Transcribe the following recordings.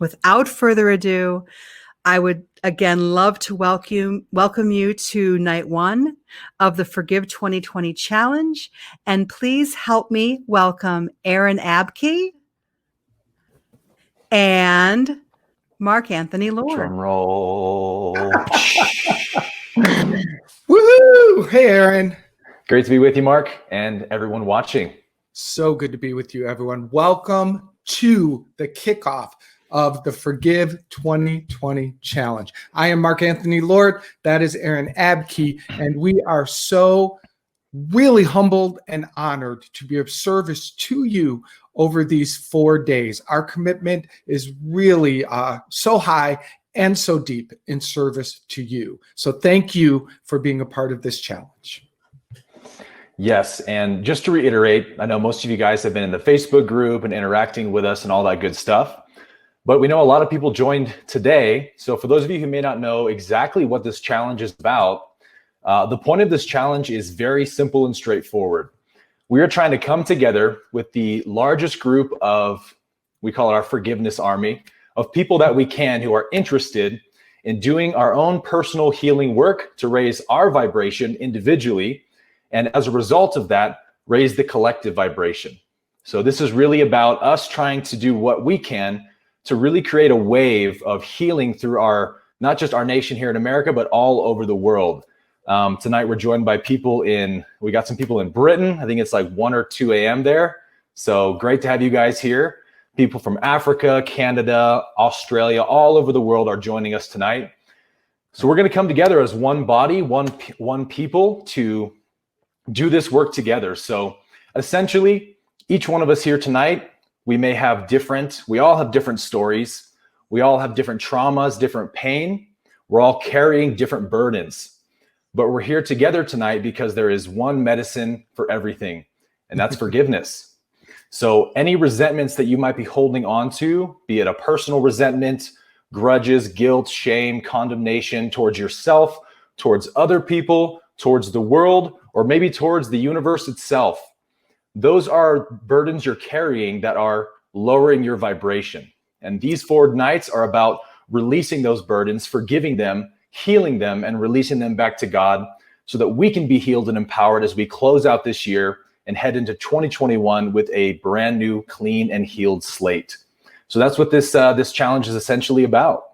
Without further ado, I would again love to welcome you to night 1 of the Forgive 2020 challenge. And please help me welcome Aaron Abke and Mark Anthony Lord. Drum roll. Woohoo! Hey, Aaron. Great to be with you, Mark, and everyone watching. So good to be with you, everyone. Welcome to the kickoff of the Forgive 2020 challenge. I am Mark Anthony Lord. That is Aaron Abke, and we are so really humbled and honored to be of service to you over these 4 days. Our commitment is really so high and so deep in service to you. So thank you for being a part of this challenge. Yes, and just to reiterate, I know most of you guys have been in the Facebook group and interacting with us and all that good stuff, but we know a lot of people joined today. So for those of you who may not know exactly what this challenge is about, the point of this challenge is very simple and straightforward. We are trying to come together with the largest group of, we call it our forgiveness army, of people that we can who are interested in doing our own personal healing work to raise our vibration individually, and as a result of that, raise the collective vibration. So this is really about us trying to do what we can to really create a wave of healing through not just our nation here in America, but all over the world. Tonight we're joined by we got some people in Britain. I think it's like 1 or 2 a.m. there. So great to have you guys here. People from Africa, Canada, Australia, all over the world are joining us tonight. So we're going to come together as one body, one people to do this work together. So essentially, each one of us here tonight, we all have different stories. We all have different traumas, different pain. We're all carrying different burdens. But we're here together tonight because there is one medicine for everything, and that's forgiveness. So any resentments that you might be holding on to, be it a personal resentment, grudges, guilt, shame, condemnation towards yourself, towards other people, towards the world, or maybe towards the universe itself, those are burdens you're carrying that are lowering your vibration. And these 4 nights are about releasing those burdens, forgiving them, healing them, and releasing them back to God so that we can be healed and empowered as we close out this year and head into 2021 with a brand new, clean, and healed slate. So that's what this challenge is essentially about.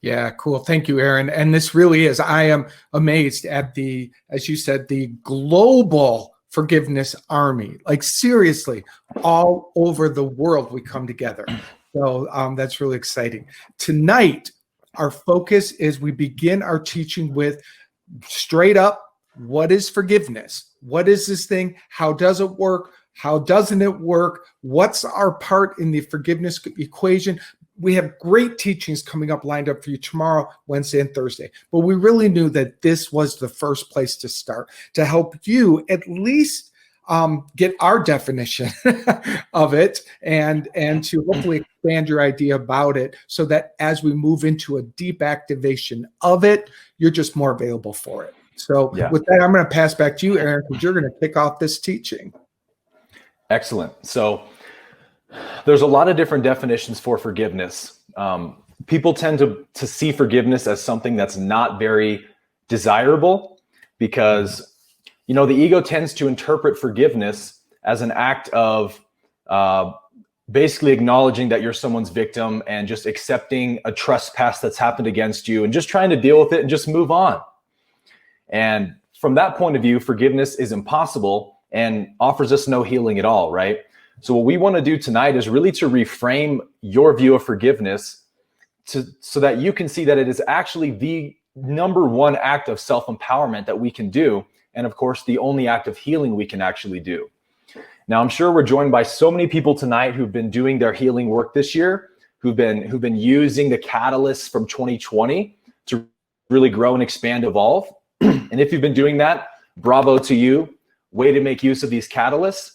Yeah, cool. Thank you, Aaron. And this really is, I am amazed at as you said, the global forgiveness army. Like seriously, all over the world we come together. So that's really exciting. Tonight, our focus is we begin our teaching with straight up, what is forgiveness? What is this thing? How does it work? How doesn't it work? What's our part in the forgiveness equation? We have great teachings coming up lined up for you tomorrow, Wednesday, and Thursday. But we really knew that this was the first place to start to help you at least get our definition of it and to hopefully expand your idea about it so that as we move into a deep activation of it, you're just more available for it. So with that, I'm going to pass back to you, Aaron, because you're going to kick off this teaching. Excellent. So there's a lot of different definitions for forgiveness. People tend to see forgiveness as something that's not very desirable because, the ego tends to interpret forgiveness as an act of basically acknowledging that you're someone's victim and just accepting a trespass that's happened against you and just trying to deal with it and just move on. And from that point of view, forgiveness is impossible and offers us no healing at all, right? So what we want to do tonight is really to reframe your view of forgiveness so that you can see that it is actually the number one act of self-empowerment that we can do. And of course, the only act of healing we can actually do. Now, I'm sure we're joined by so many people tonight who've been doing their healing work this year, who've been using the catalysts from 2020 to really grow and expand, evolve. And if you've been doing that, bravo to you. Way to make use of these catalysts.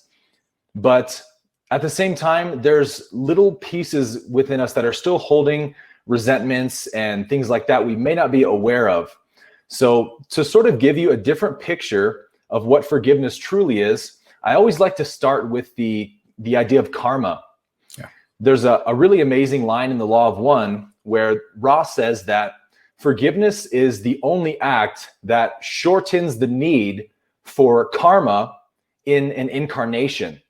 But at the same time, there's little pieces within us that are still holding resentments and things like that we may not be aware of. So to sort of give you a different picture of what forgiveness truly is, I always like to start with the idea of karma. Yeah. there's a really amazing line in the Law of One where Ross says that forgiveness is the only act that shortens the need for karma in an incarnation.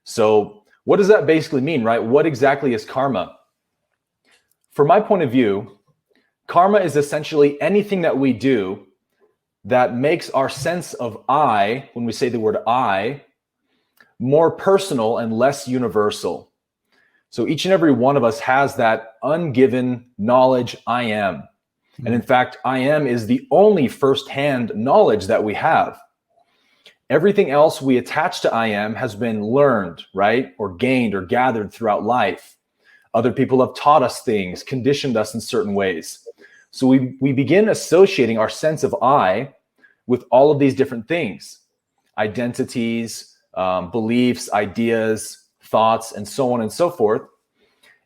So what does that basically mean, right? What exactly is karma? From my point of view, karma is essentially anything that we do that makes our sense of I, when we say the word I, more personal and less universal. So each and every one of us has that ungiven knowledge, I am. And in fact, I am is the only firsthand knowledge that we have. Everything else we attach to I am has been learned, right? Or gained or gathered throughout life. Other people have taught us things, conditioned us in certain ways. So we begin associating our sense of I with all of these different things, identities, beliefs, ideas, thoughts, and so on and so forth.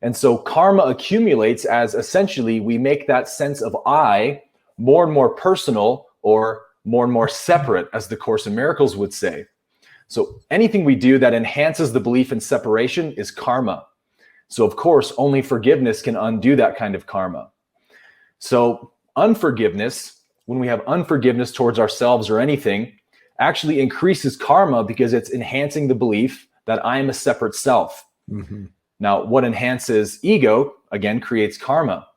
And so karma accumulates as essentially we make that sense of I more and more personal, or more and more separate, as the Course in Miracles would say. So anything we do that enhances the belief in separation is karma. So of course, only forgiveness can undo that kind of karma. So unforgiveness, when we have unforgiveness towards ourselves or anything, actually increases karma because it's enhancing the belief that I am a separate self. Mm-hmm. Now, what enhances ego, again, creates karma.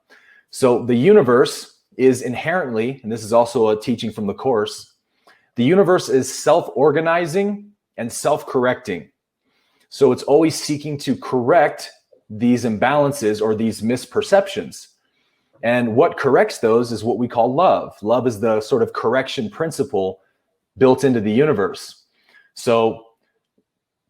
So the universe is inherently, and this is also a teaching from the Course, the universe is self-organizing and self-correcting. So it's always seeking to correct these imbalances or these misperceptions. And what corrects those is what we call love. Love is the sort of correction principle built into the universe. So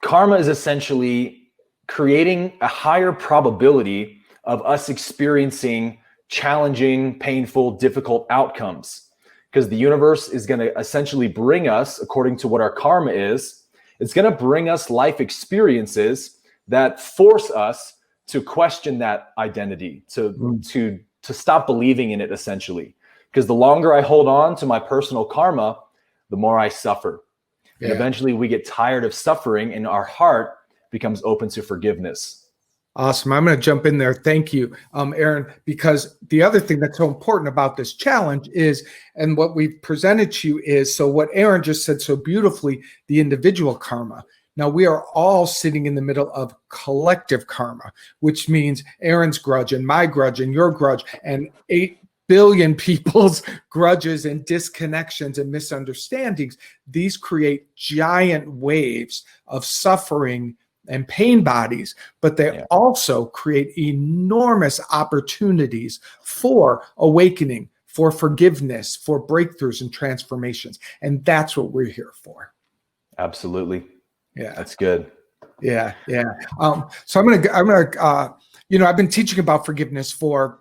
karma is essentially creating a higher probability of us experiencing challenging, painful, difficult outcomes, because the universe is going to essentially bring us, according to what our karma is, it's going to bring us life experiences that force us to question that identity, to stop believing in it, essentially. Because the longer I hold on to my personal karma, the more I suffer. Yeah. And eventually we get tired of suffering and our heart becomes open to forgiveness. Awesome. I'm going to jump in there. Thank you, Aaron, because the other thing that's so important about this challenge is, and what we've presented to you is, so what Aaron just said so beautifully, the individual karma. Now we are all sitting in the middle of collective karma, which means Aaron's grudge and my grudge and your grudge and 8 billion people's grudges and disconnections and misunderstandings. These create giant waves of suffering and pain bodies, but they also create enormous opportunities for awakening, for forgiveness, for breakthroughs and transformations. And that's what we're here for. Absolutely. Yeah. That's good. Yeah. Yeah. So I'm going to, I've been teaching about forgiveness for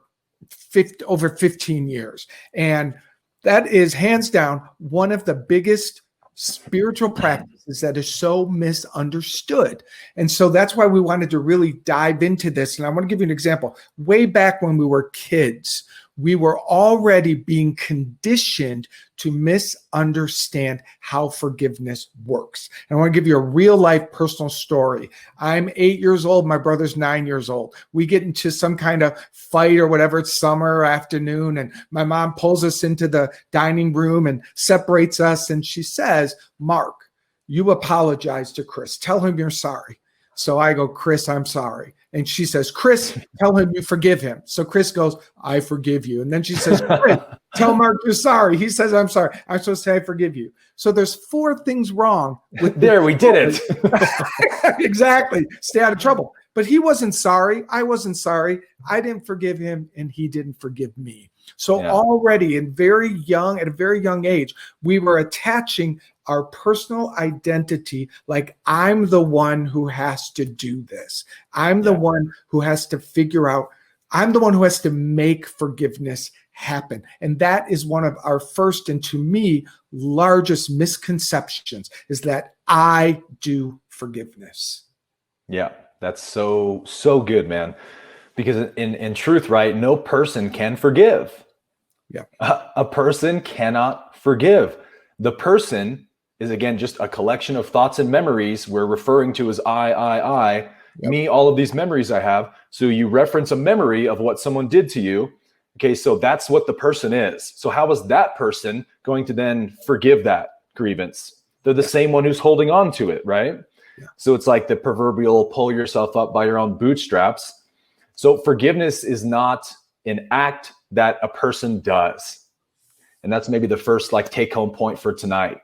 over 15 years. And that is hands down one of the biggest spiritual practices that is so misunderstood. And so that's why we wanted to really dive into this. And I want to give you an example. Way back when we were kids, we were already being conditioned to misunderstand how forgiveness works. And I want to give you a real life personal story. I'm 8 years old. My brother's 9 years old. We get into some kind of fight or whatever. It's summer afternoon. And my mom pulls us into the dining room and separates us. And she says, Mark, you apologize to Chris. Tell him you're sorry. So I go, Chris, I'm sorry. And she says, Chris, tell him you forgive him. So Chris goes, I forgive you. And then she says, Chris, tell Mark you're sorry. He says, I'm sorry. I'm supposed to say I forgive you. So there's 4 things wrong with there. We did it. Exactly. Stay out of trouble. But he wasn't sorry. I wasn't sorry. I didn't forgive him and he didn't forgive me. So already at a very young age, we were attaching our personal identity like I'm the one who has to do this. I'm the one who has to figure out, I'm the one who has to make forgiveness happen. And that is one of our first, and to me, largest misconceptions, is that I do forgiveness. Yeah, that's so good, man. Because in truth, right, no person can forgive. Yeah. A person cannot forgive. The person is, again, just a collection of thoughts and memories we're referring to as I. Yep. Me, all of these memories I have. So you reference a memory of what someone did to you. Okay, so that's what the person is. So how is that person going to then forgive that grievance? They're the same one who's holding on to it, right? Yeah. So it's like the proverbial pull yourself up by your own bootstraps. So forgiveness is not an act that a person does. And that's maybe the first like take home point for tonight.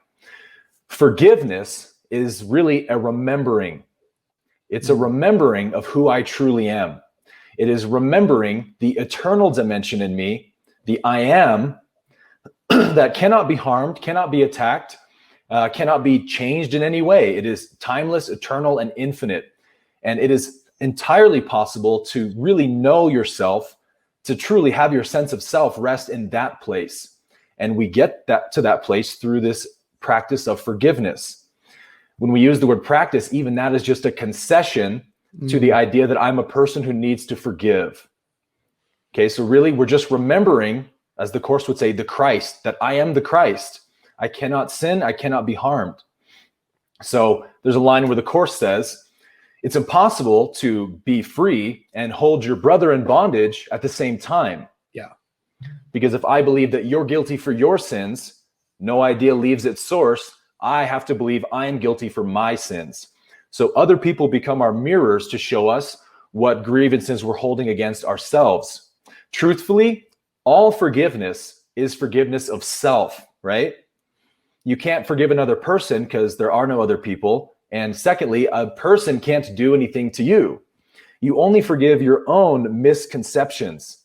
Forgiveness is really a remembering. It's a remembering of who I truly am. It is remembering the eternal dimension in me, the I am that cannot be harmed, cannot be attacked, cannot be changed in any way. It is timeless, eternal, and infinite. And it is entirely possible to really know yourself, to truly have your sense of self rest in that place. And we get that to that place through this practice of forgiveness. When we use the word practice, even that is just a concession to the idea that I'm a person who needs to forgive. Okay, so really we're just remembering, as the Course would say, the Christ, that I am the Christ. I cannot sin, I cannot be harmed. So there's a line where the Course says, it's impossible to be free and hold your brother in bondage at the same time. Yeah. Because if I believe that you're guilty for your sins, no idea leaves its source, I have to believe I am guilty for my sins. So other people become our mirrors to show us what grievances we're holding against ourselves. Truthfully, all forgiveness is forgiveness of self, right? You can't forgive another person because there are no other people. And secondly, a person can't do anything to you. You only forgive your own misconceptions,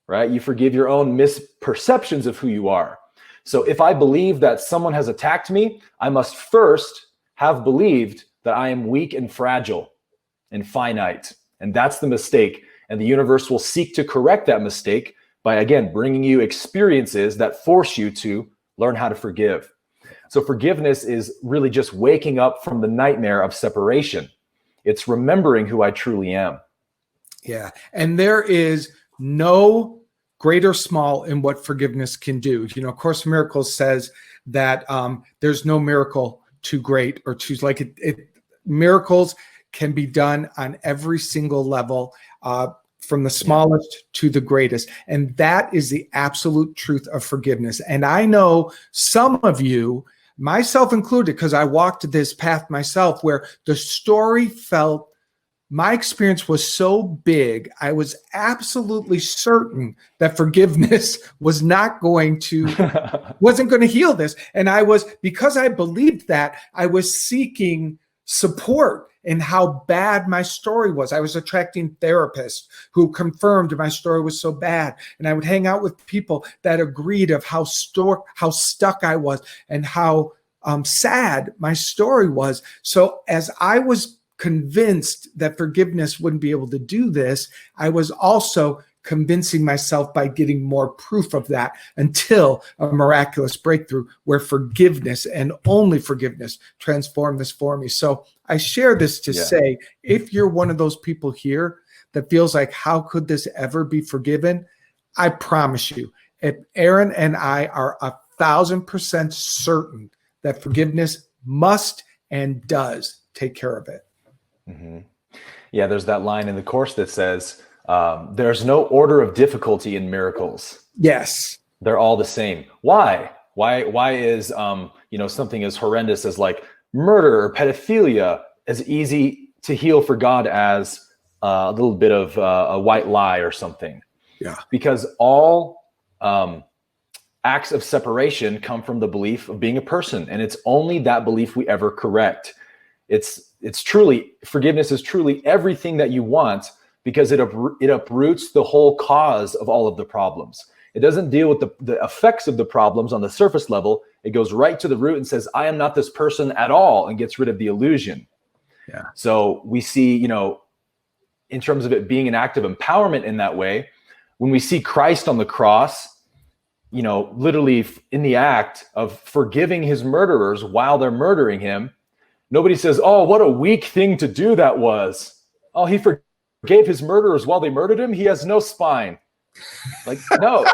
right? You forgive your own misperceptions of who you are. So if I believe that someone has attacked me, I must first have believed that I am weak and fragile and finite. And that's the mistake. And the universe will seek to correct that mistake by, again, bringing you experiences that force you to learn how to forgive. So forgiveness is really just waking up from the nightmare of separation. It's remembering who I truly am. Yeah. And there is no great or small in what forgiveness can do. You know, Course in Miracles says that there's no miracle too great or too, like miracles can be done on every single level, from the smallest to the greatest. And that is the absolute truth of forgiveness. And I know some of you, myself included, because I walked this path myself, where the story felt, my experience was so big, I was absolutely certain that forgiveness was not going to, wasn't going to heal this. And because I believed that, I was seeking support in how bad my story was. I was attracting therapists who confirmed my story was so bad. And I would hang out with people that agreed of how stuck I was and how sad my story was. So as I was convinced that forgiveness wouldn't be able to do this, I was also convincing myself by getting more proof of that, until a miraculous breakthrough where forgiveness and only forgiveness transformed this for me. So I share this to say, if you're one of those people here that feels like, how could this ever be forgiven? I promise you, if Aaron and I are 1,000% certain that forgiveness must and does take care of it. Mm-hmm. Yeah, there's that line in the Course that says, there's no order of difficulty in miracles. Yes. They're all the same. Why? Why is something as horrendous as like murder or pedophilia as easy to heal for God as a little bit of a white lie or something? Yeah. Because all acts of separation come from the belief of being a person, and it's only that belief we ever correct. It's truly, forgiveness is truly everything that you want, because it uproots the whole cause of all of the problems. It doesn't deal with the effects of the problems on the surface level. It goes right to the root and says, I am not this person at all, and gets rid of the illusion. Yeah. So we see, in terms of it being an act of empowerment in that way, when we see Christ on the cross, literally in the act of forgiving his murderers while they're murdering him, nobody says, oh, what a weak thing to do that was. Oh, he forgave his murderers while they murdered him. He has no spine. Like, no,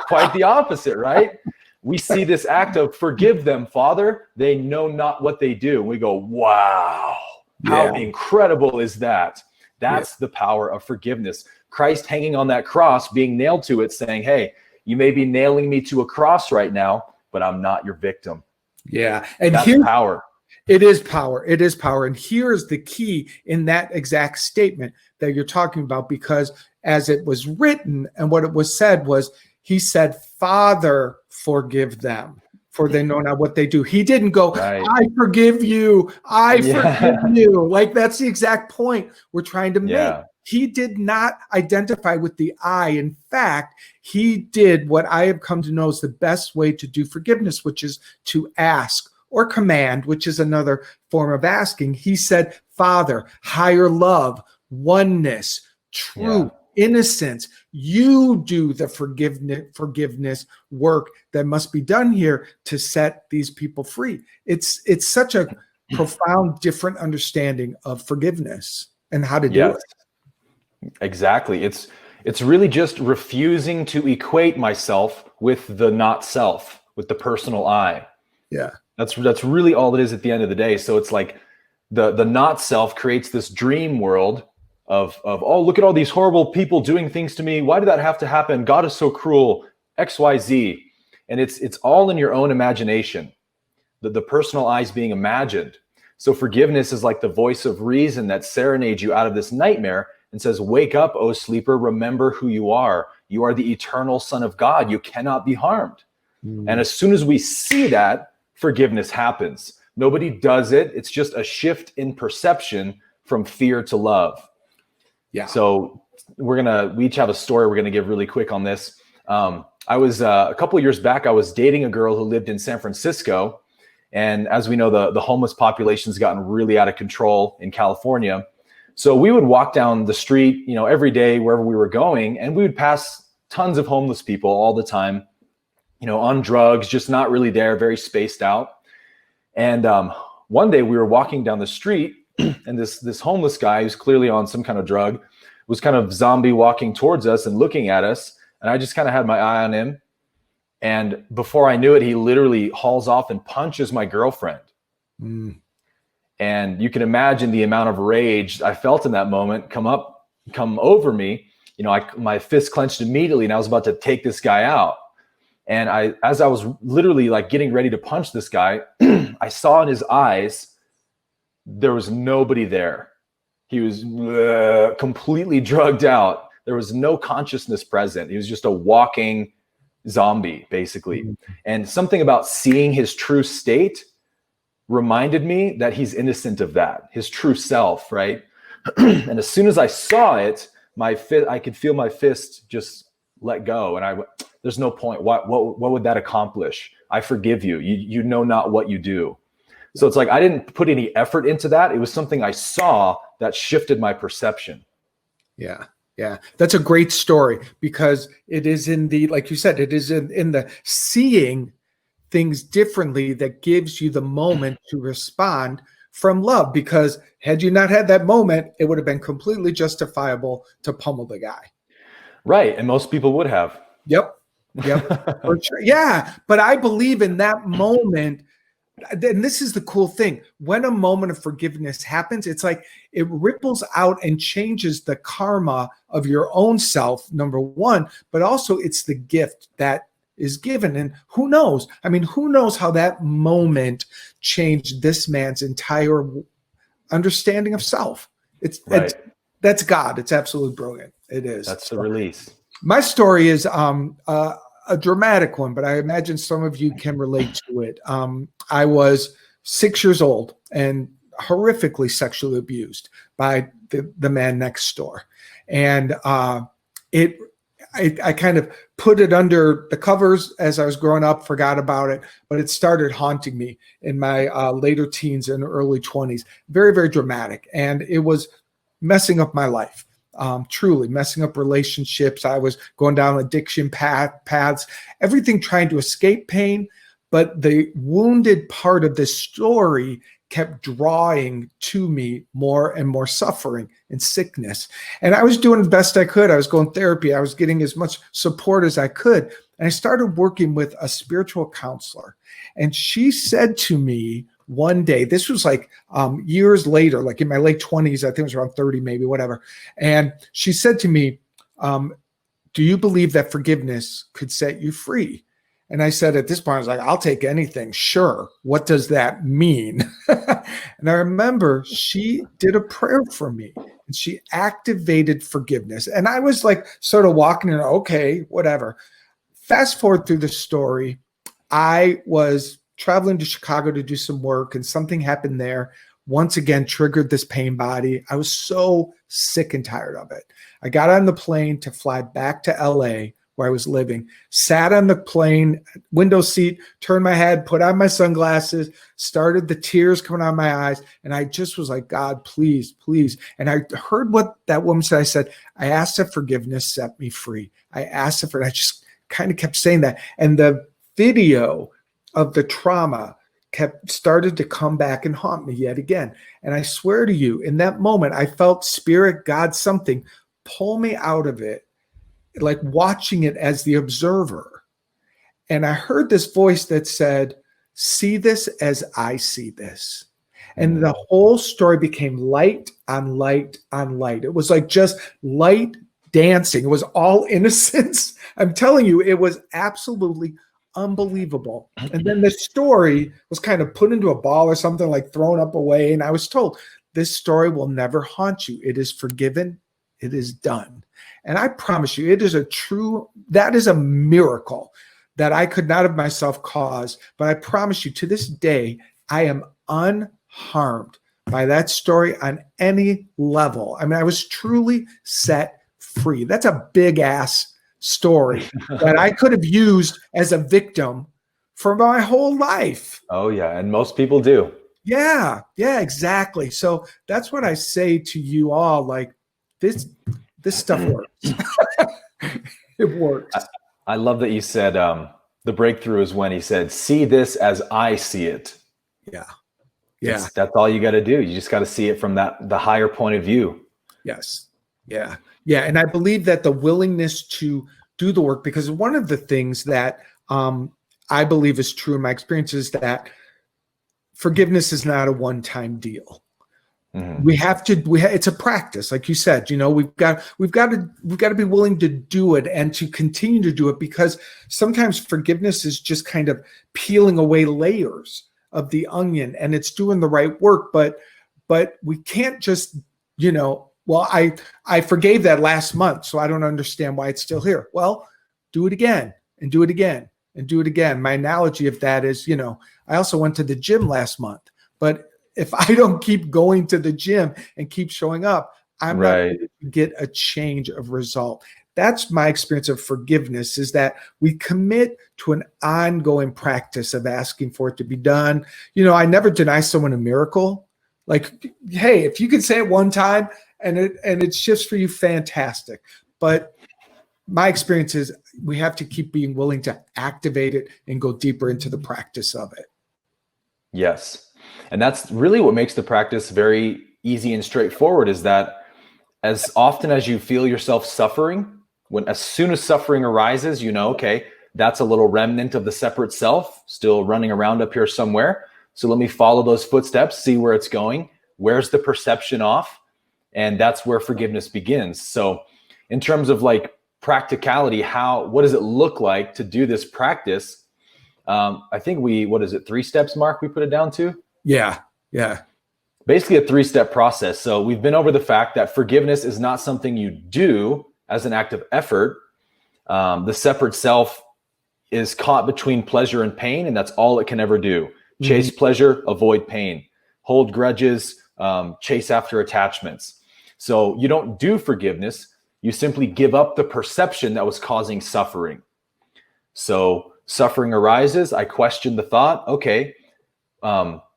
quite the opposite, right? We see this act of forgive them, Father. They know not what they do. And we go, wow, How incredible is that? That's the power of forgiveness. Christ hanging on that cross, being nailed to it, saying, hey, you may be nailing me to a cross right now, but I'm not your victim. Yeah. And that's power. It is power. It is power. And here's the key in that exact statement that you're talking about, because as it was written and what it was said was, he said, Father, forgive them, for they know not what they do. He didn't go, I forgive you. I forgive you. Like, that's the exact point we're trying to make. He did not identify with the I. In fact, he did what I have come to know is the best way to do forgiveness, which is to ask, or command, which is another form of asking. He said, Father, higher love, oneness, truth, innocence. You do the forgiveness work that must be done here to set these people free. It's such a profound, different understanding of forgiveness and how to do it. Exactly. It's really just refusing to equate myself with the not self, with the personal I. Yeah. That's really all it is at the end of the day. So it's like the not self creates this dream world of oh, look at all these horrible people doing things to me. Why did that have to happen? God is so cruel, XYZ. And it's all in your own imagination. The personal I is being imagined. So forgiveness is like the voice of reason that serenades you out of this nightmare and says, wake up, O sleeper, remember who you are. You are the eternal Son of God. You cannot be harmed. And as soon as we see that, forgiveness happens. Nobody does it. It's just a shift in perception from fear to love. Yeah. So we each have a story we're going to give really quick on this. I was a couple of years back, I was dating a girl who lived in San Francisco. And as we know, the homeless population's gotten really out of control in California. So we would walk down the street, every day, wherever we were going, and we would pass tons of homeless people all the time, on drugs, just not really there, very spaced out. And one day we were walking down the street and this homeless guy who's clearly on some kind of drug was kind of zombie walking towards us and looking at us. And I just kind of had my eye on him. And before I knew it, he literally hauls off and punches my girlfriend. And you can imagine the amount of rage I felt in that moment come over me. My fist clenched immediately and I was about to take this guy out. And as I was literally like getting ready to punch this guy, I saw in his eyes, there was nobody there. He was completely drugged out. There was no consciousness present. He was just a walking zombie, basically. And something about seeing his true state reminded me that he's innocent of that, his true self, right? And as soon as I saw it, I could feel my fist just let go. And there's no point. What would that accomplish? I forgive you. You know not what you do. So it's like, I didn't put any effort into that. It was something I saw that shifted my perception. Yeah. Yeah. That's a great story, because it is like you said, it is in the seeing things differently that gives you the moment to respond from love. Because had you not had that moment, it would have been completely justifiable to pummel the guy. Right. And most people would have. Yep. For sure. Yeah. But I believe in that moment. And this is the cool thing. When a moment of forgiveness happens, it's like it ripples out and changes the karma of your own self, number one, but also it's the gift that is given. And who knows? I mean, who knows how that moment changed this man's entire understanding of self? That's God. It's absolutely brilliant. It is. That's the release. My story is a dramatic one, but I imagine some of you can relate to it. I was 6 years old and horrifically sexually abused by the man next door. And I kind of put it under the covers as I was growing up, forgot about it, but it started haunting me in my later teens and early 20s. Very, very dramatic. And it was messing up my life. Truly messing up relationships. I was going down addiction paths, everything trying to escape pain. But the wounded part of this story kept drawing to me more and more suffering and sickness. And I was doing the best I could. I was going therapy. I was getting as much support as I could. And I started working with a spiritual counselor. And she said to me one day, this was like years later, like in my late 20s, I think it was around 30, maybe, whatever. And she said to me, do you believe that forgiveness could set you free? And I said, at this point, I was like, I'll take anything. Sure. What does that mean? And I remember she did a prayer for me and she activated forgiveness. And I was like, sort of walking in, okay, whatever. Fast forward through the story. I was traveling to Chicago to do some work and something happened there. Once again, triggered this pain body. I was so sick and tired of it. I got on the plane to fly back to LA where I was living, sat on the plane, window seat, turned my head, put on my sunglasses, started the tears coming out of my eyes. And I just was like, God, please, please. And I heard what that woman said. I said, I asked if forgiveness set me free. I asked if I just kind of kept saying that. And the video of the trauma started to come back and haunt me yet again. And I swear to you, in that moment, I felt spirit, God, something pull me out of it, like watching it as the observer. And I heard this voice that said, see this as I see this. And the whole story became light on light on light. It was like just light dancing. It was all innocence. I'm telling you, it was absolutely unbelievable. And then the story was kind of put into a ball or something, like thrown up away. And I was told, this story will never haunt you. It is forgiven. It is done. And I promise you, that is a miracle that I could not have myself caused. But I promise you, to this day, I am unharmed by that story on any level. I mean, I was truly set free. That's a big ass story that I could have used as a victim for my whole life. Oh, yeah. And most people do. Yeah, exactly. So that's what I say to you all. Like, this stuff works. It works. I love that you said the breakthrough is when he said, see this as I see it. Yeah. That's all you got to do. You just got to see it from the higher point of view. Yes. Yeah. And I believe that the willingness to do the work, because one of the things that I believe is true in my experience is that forgiveness is not a one-time deal. Mm-hmm. It's a practice. Like you said, we've got to be willing to do it and to continue to do it, because sometimes forgiveness is just kind of peeling away layers of the onion and it's doing the right work. But we can't just, well, I forgave that last month, so I don't understand why it's still here. Well, do it again and do it again and do it again. My analogy of that is, I also went to the gym last month, but if I don't keep going to the gym and keep showing up, I'm not going to get a change of result. That's my experience of forgiveness, is that we commit to an ongoing practice of asking for it to be done. I never deny someone a miracle. Like, hey, if you could say it one time and it shifts for you, fantastic. But my experience is we have to keep being willing to activate it and go deeper into the practice of it. Yes. And that's really what makes the practice very easy and straightforward, is that as often as you feel yourself suffering, as soon as suffering arises, okay, that's a little remnant of the separate self still running around up here somewhere. So let me follow those footsteps, see where it's going. Where's the perception off? And that's where forgiveness begins. So in terms of like practicality, what does it look like to do this practice? I think 3 steps, Mark, we put it down to? Yeah. Basically a 3-step process. So we've been over the fact that forgiveness is not something you do as an act of effort. The separate self is caught between pleasure and pain, and that's all it can ever do. Chase pleasure, avoid pain, hold grudges, chase after attachments. So you don't do forgiveness. You simply give up the perception that was causing suffering. So suffering arises. I question the thought. Okay,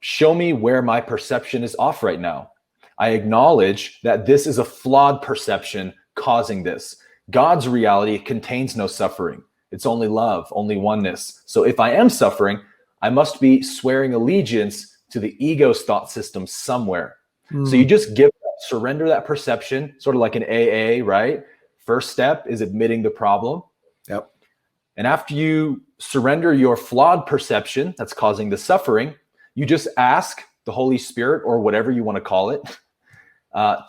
show me where my perception is off right now. I acknowledge that this is a flawed perception causing this. God's reality contains no suffering. It's only love, only oneness. So if I am suffering, I must be swearing allegiance to the ego's thought system somewhere. So you just surrender that perception, sort of like an AA, right? First step is admitting the problem. Yep. And after you surrender your flawed perception that's causing the suffering, you just ask the Holy Spirit, or whatever you want to call it,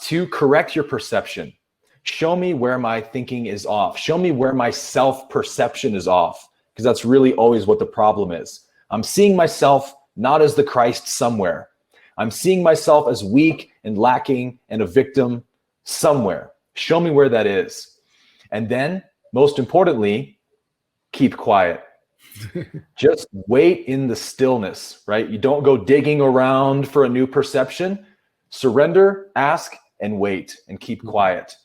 to correct your perception. Show me where my thinking is off. Show me where my self-perception is off, because that's really always what the problem is. I'm seeing myself not as the Christ somewhere. I'm seeing myself as weak and lacking and a victim somewhere. Show me where that is. And then, most importantly, keep quiet. Just wait in the stillness, right? You don't go digging around for a new perception. Surrender, ask, and wait, and keep quiet.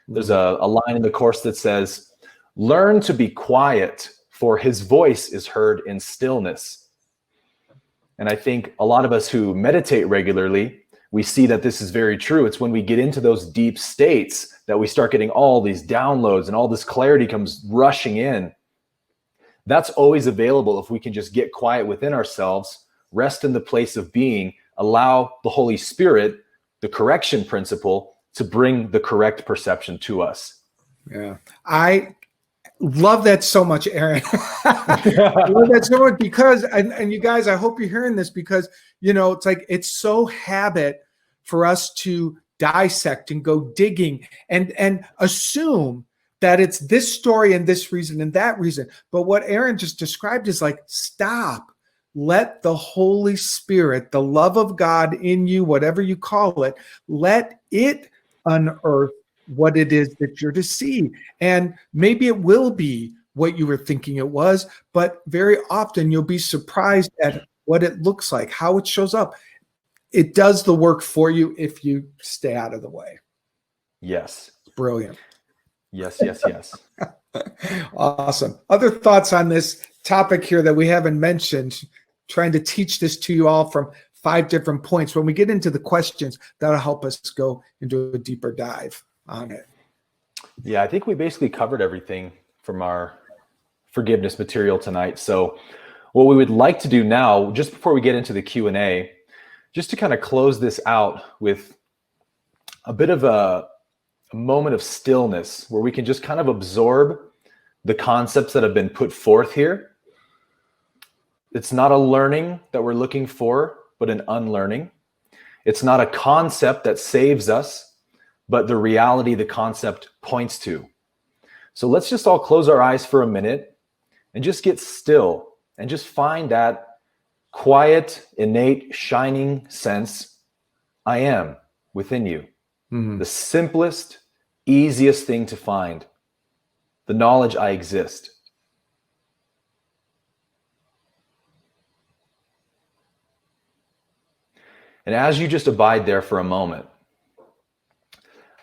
There's a line in the course that says, learn to be quiet, for his voice is heard in stillness. And I think a lot of us who meditate regularly, we see that this is very true. It's when we get into those deep states that we start getting all these downloads and all this clarity comes rushing in. That's always available if we can just get quiet within ourselves, rest in the place of being, allow the Holy Spirit, the correction principle, to bring the correct perception to us. Yeah. I love that so much, Aaron. I love that so much because, and you guys, I hope you're hearing this, because, you know, it's like, it's so habit for us to dissect and go digging and assume that it's this story and this reason and that reason. But what Aaron just described is like, stop. Let the Holy Spirit, the love of God in you, whatever you call it, let it unearth what it is that you're to see. And maybe it will be what you were thinking it was, but very often you'll be surprised at what it looks like, how it shows up. It does the work for you if you stay out of the way. Yes. Brilliant. Yes, yes, yes. Awesome. Other thoughts on this topic here that we haven't mentioned, trying to teach this to you all from 5 different points. When we get into the questions, that'll help us go into a deeper dive on it. Yeah, I think we basically covered everything from our forgiveness material tonight. So what we would like to do now, just before we get into the Q&A, just to kind of close this out with a bit of a moment of stillness where we can just kind of absorb the concepts that have been put forth here. It's not a learning that we're looking for, but an unlearning. It's not a concept that saves us, but the reality the concept points to. So let's just all close our eyes for a minute and just get still and just find that quiet, innate, shining sense, I am, within you. Mm-hmm. The simplest, easiest thing to find, the knowledge I exist. And as you just abide there for a moment,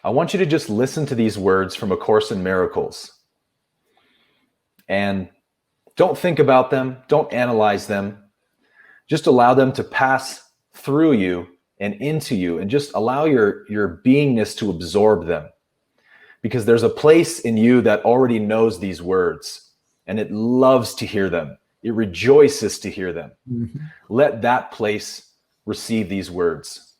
I want you to just listen to these words from A Course in Miracles. And don't think about them, don't analyze them. Just allow them to pass through you and into you, and just allow your beingness to absorb them. Because there's a place in you that already knows these words, and it loves to hear them. It rejoices to hear them. Mm-hmm. Let that place receive these words.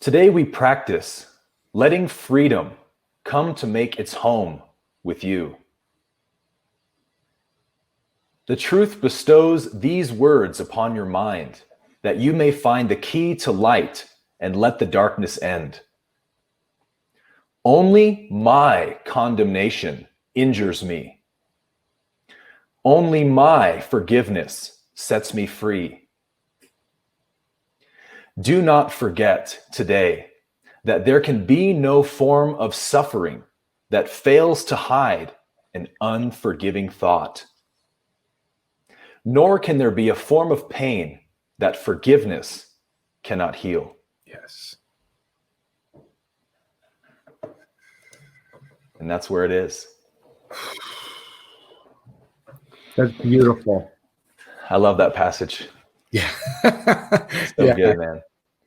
Today we practice letting freedom come to make its home with you. The truth bestows these words upon your mind, that you may find the key to light and let the darkness end. Only my condemnation injures me. Only my forgiveness sets me free. Do not forget today that there can be no form of suffering that fails to hide an unforgiving thought. Nor can there be a form of pain that forgiveness cannot heal. Yes. And that's where it is. That's beautiful. I love that passage. Yeah. So good, man.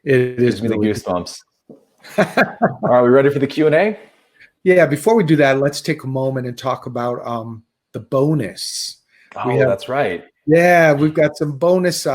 It gives me really the goosebumps. All right, we ready for the Q&A? Yeah, before we do that, let's take a moment and talk about the bonus. Oh, that's right. Yeah, we've got some bonus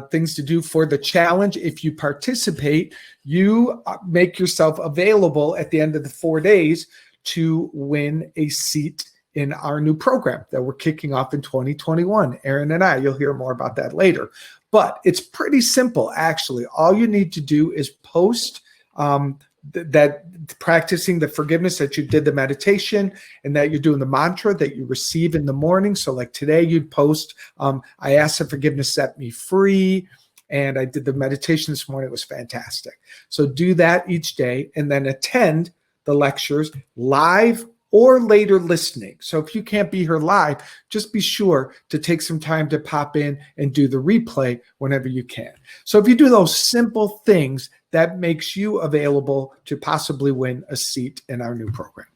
things to do for the challenge. If you participate, you make yourself available at the end of the 4 days to win a seat in our new program that we're kicking off in 2021. Aaron and I, you'll hear more about that later. But it's pretty simple, actually. All you need to do is post that practicing the forgiveness, that you did the meditation and that you're doing the mantra that you receive in the morning. So like today you'd post, I asked for forgiveness, set me free. And I did the meditation this morning. It was fantastic. So do that each day and then attend the lectures live or later listening. So if you can't be here live, just be sure to take some time to pop in and do the replay whenever you can. So if you do those simple things, that makes you available to possibly win a seat in our new program.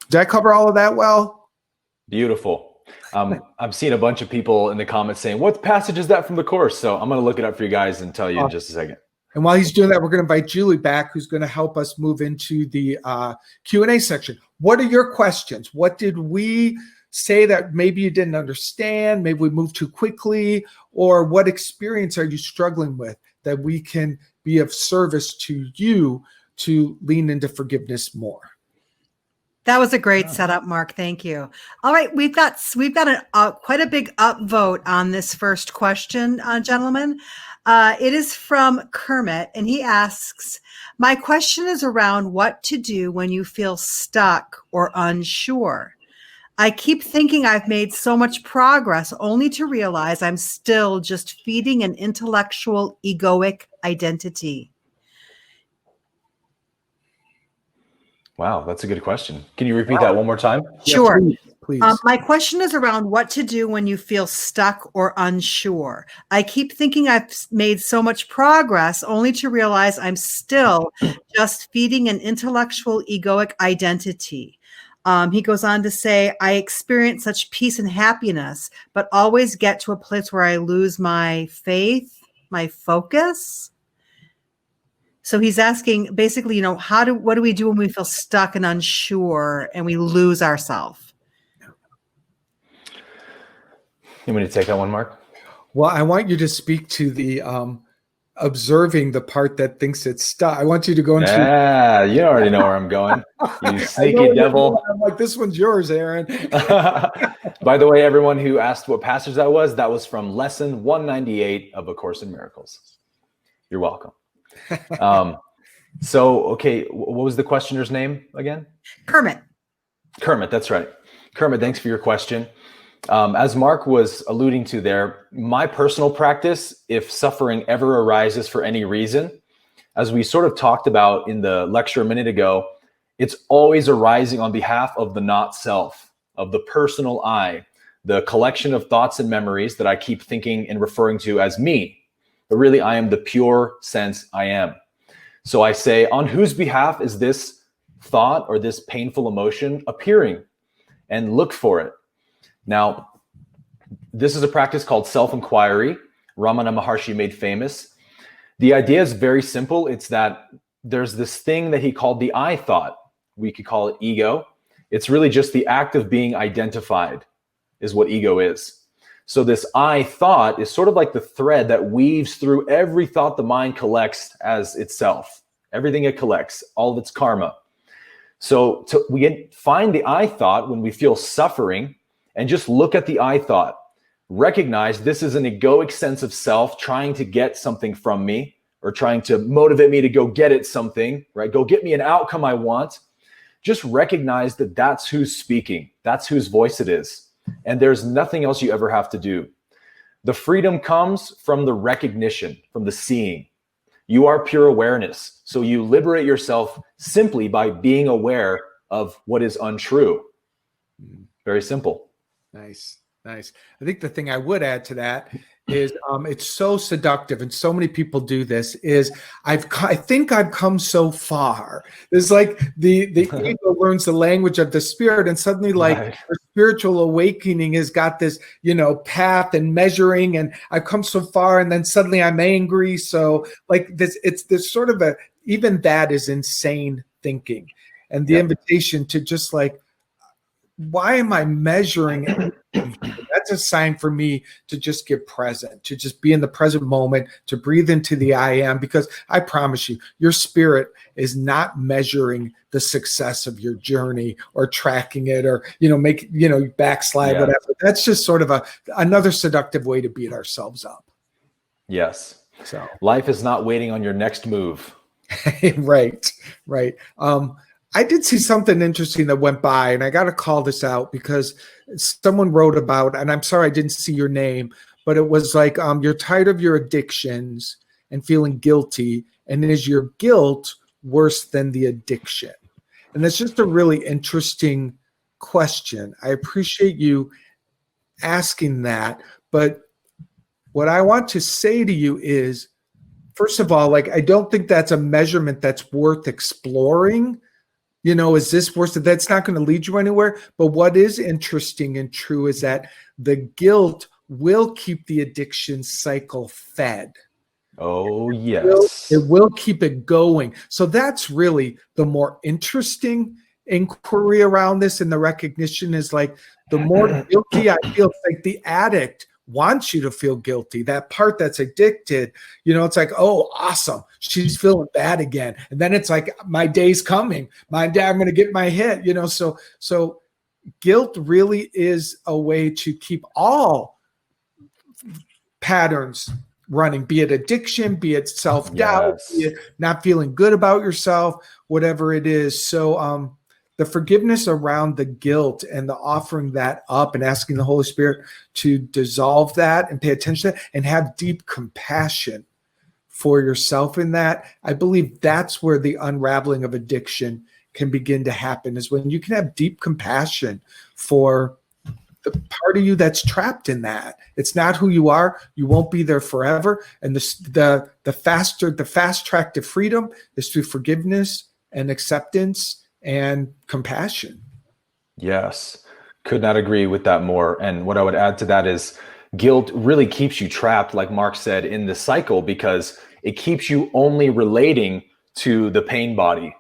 Did I cover all of that well? Beautiful. I'm seeing a bunch of people in the comments saying, what passage is that from the course? So I'm going to look it up for you guys and tell you in just a second. And while he's doing that, we're going to invite Julie back, who's going to help us move into the Q&A section. What are your questions? What did we say that maybe you didn't understand? Maybe we moved too quickly? Or what experience are you struggling with that we can be of service to you to lean into forgiveness more? That was a great setup, Mark. Thank you. All right, we've got quite a big upvote on this first question, gentlemen. It is from Kermit, and he asks, my question is around what to do when you feel stuck or unsure. I keep thinking I've made so much progress only to realize I'm still just feeding an intellectual, egoic identity. Wow, that's a good question. Can you repeat that one more time? Sure. Yeah, please. My question is around what to do when you feel stuck or unsure. I keep thinking I've made so much progress only to realize I'm still just feeding an intellectual, egoic identity. He goes on to say, I experience such peace and happiness, but always get to a place where I lose my faith, my focus. So he's asking basically, what do we do when we feel stuck and unsure and we lose ourselves? You want me to take that one, Mark? Well, I want you to speak to the observing the part that thinks it's stuck. I want you to go into. Yeah, you already know where I'm going. You sneaky devil. I'm like, this one's yours, Aaron. By the way, everyone who asked what passage that was from lesson 198 of A Course in Miracles. You're welcome. Okay, what was the questioner's name again? Kermit, that's right. Kermit, thanks for your question. As Mark was alluding to there, my personal practice, if suffering ever arises for any reason, as we sort of talked about in the lecture a minute ago, it's always arising on behalf of the not self, of the personal I, the collection of thoughts and memories that I keep thinking and referring to as me. But really, I am the pure sense I am. So I say, on whose behalf is this thought or this painful emotion appearing? And look for it. Now, this is a practice called self-inquiry. Ramana Maharshi made famous. The idea is very simple. It's that there's this thing that he called the I thought. We could call it ego. It's really just the act of being identified is what ego is. So this I thought is sort of like the thread that weaves through every thought the mind collects as itself, everything it collects, all of its karma. So we find the I thought when we feel suffering and just look at the I thought. Recognize this is an egoic sense of self trying to get something from me or trying to motivate me to go get it something, right? Go get me an outcome I want. Just recognize that that's who's speaking. That's whose voice it is. And there's nothing else you ever have to do. The freedom comes from the recognition, from the seeing. You are pure awareness. So you liberate yourself simply by being aware of what is untrue. Very simple. Nice. I think the thing I would add to that is it's so seductive, and so many people do this, is I think I've come so far. It's like the ego learns the language of the spirit, and suddenly the spiritual awakening has got this, path and measuring, and I've come so far, and then suddenly I'm angry. So there's sort of even that is insane thinking. And the invitation to just why am I measuring everything? that's a sign for me to just get present, to just be in the present moment, to breathe into the I am, because I promise you, your spirit is not measuring the success of your journey or tracking it or, backslide, whatever. That's just sort of another seductive way to beat ourselves up. Yes. So life is not waiting on your next move. Right. I did see something interesting that went by, and I got to call this out because someone wrote about, and I'm sorry I didn't see your name, but it was like, you're tired of your addictions and feeling guilty, and is your guilt worse than the addiction? And that's just a really interesting question. I appreciate you asking that, but what I want to say to you is, first of all, I don't think that's a measurement that's worth exploring. Is this worse? That's not going to lead you anywhere. But what is interesting and true is that the guilt will keep the addiction cycle fed. Oh, yes. It will keep it going. So that's really the more interesting inquiry around this. And the recognition is the more guilty I feel, it's like the addict wants you to feel guilty. That part that's addicted, it's like, oh, awesome, she's feeling bad again. And then it's like, my day's coming. I'm going to get my hit, So guilt really is a way to keep all patterns running, be it addiction, be it self-doubt, be it not feeling good about yourself, whatever it is. So the forgiveness around the guilt and the offering that up and asking the Holy Spirit to dissolve that and pay attention to that and have deep compassion for yourself in that, I believe that's where the unraveling of addiction can begin to happen, is when you can have deep compassion for the part of you that's trapped in that. It's not who you are. You won't be there forever. And the fast track to freedom is through forgiveness and acceptance and compassion. Yes. Could not agree with that more. And what I would add to that is guilt really keeps you trapped, like Mark said, in the cycle, because it keeps you only relating to the pain body.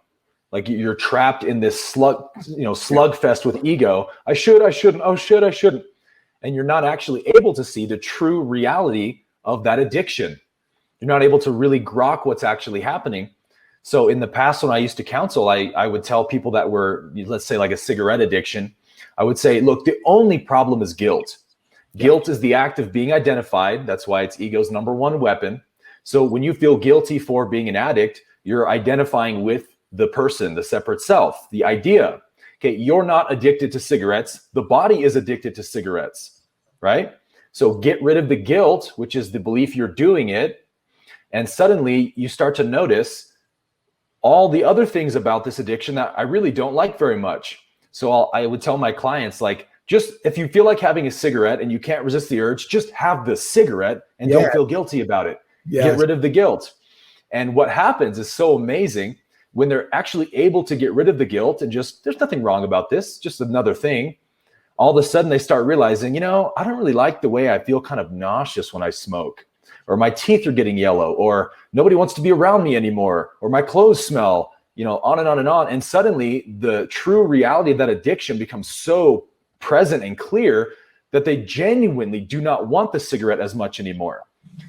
Like you're trapped in this slugfest with ego. I shouldn't. Oh, I shouldn't. And you're not actually able to see the true reality of that addiction. You're not able to really grok what's actually happening. So in the past, when I used to counsel, I would tell people that were, let's say, like a cigarette addiction, I would say, look, the only problem is guilt. Guilt is the act of being identified. That's why it's ego's number one weapon. So when you feel guilty for being an addict, you're identifying with the person, the separate self, the idea. Okay, you're not addicted to cigarettes. The body is addicted to cigarettes, right? So get rid of the guilt, which is the belief you're doing it. And suddenly you start to notice all the other things about this addiction that I really don't like very much. So I would tell my clients, just if you feel like having a cigarette and you can't resist the urge, just have the cigarette and don't feel guilty about it. Yes. Get rid of the guilt. And what happens is so amazing when they're actually able to get rid of the guilt and just, there's nothing wrong about this, just another thing. All of a sudden they start realizing, I don't really like the way I feel kind of nauseous when I smoke, or my teeth are getting yellow, or nobody wants to be around me anymore, or my clothes smell, on and on and on. And suddenly the true reality of that addiction becomes so present and clear that they genuinely do not want the cigarette as much anymore.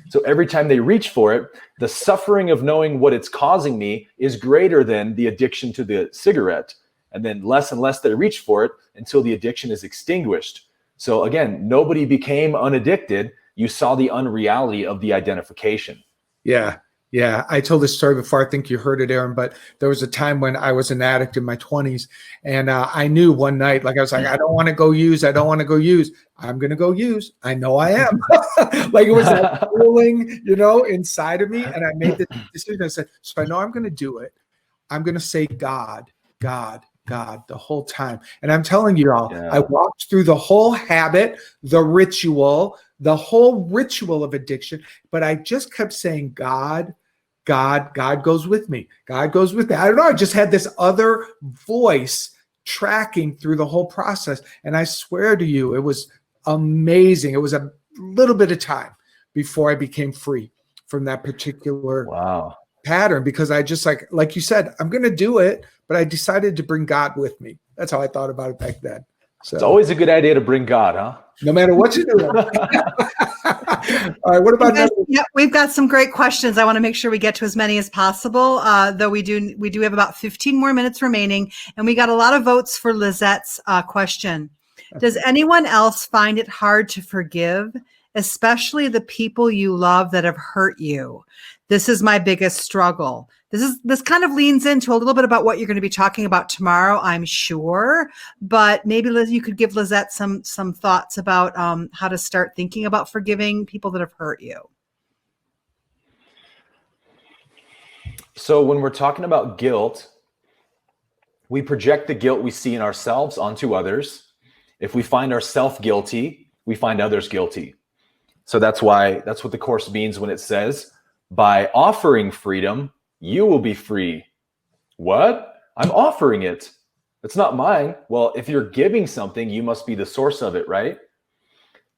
So every time they reach for it, the suffering of knowing what it's causing me is greater than the addiction to the cigarette. And then less and less they reach for it until the addiction is extinguished. So again, nobody became unaddicted. You saw the unreality of the identification. Yeah. I told this story before. I think you heard it, Aaron, but there was a time when I was an addict in my 20s. And I knew one night, I was like, I don't want to go use. I'm going to go use. I know I am. It was that feeling, inside of me. And I made the decision. I said, so I know I'm going to do it. I'm going to say God the whole time. And I'm telling you all, I walked through the whole habit, the whole ritual of addiction, but I just kept saying, God goes with me. God goes with me. I don't know. I just had this other voice tracking through the whole process. And I swear to you, it was amazing. It was a little bit of time before I became free from that particular pattern, because I just like you said, I'm going to do it, but I decided to bring God with me. That's how I thought about it back then. So It's always a good idea to bring God, huh? no matter what you do. All right. What about Guys, yeah, we've got some great questions. I want to make sure we get to as many as possible. Though we do have about 15 more minutes remaining, and we got a lot of votes for Lizette's question. Does anyone else find it hard to forgive, especially the people you love that have hurt you? This is my biggest struggle. This kind of leans into a little bit about what you're going to be talking about tomorrow, I'm sure. But maybe Liz, you could give Lizette some thoughts about how to start thinking about forgiving people that have hurt you. So when we're talking about guilt, we project the guilt we see in ourselves onto others. If we find ourselves guilty, we find others guilty. So that's what the Course means when it says, by offering freedom, you will be free. What? I'm offering it. It's not mine. Well, if you're giving something, you must be the source of it, right?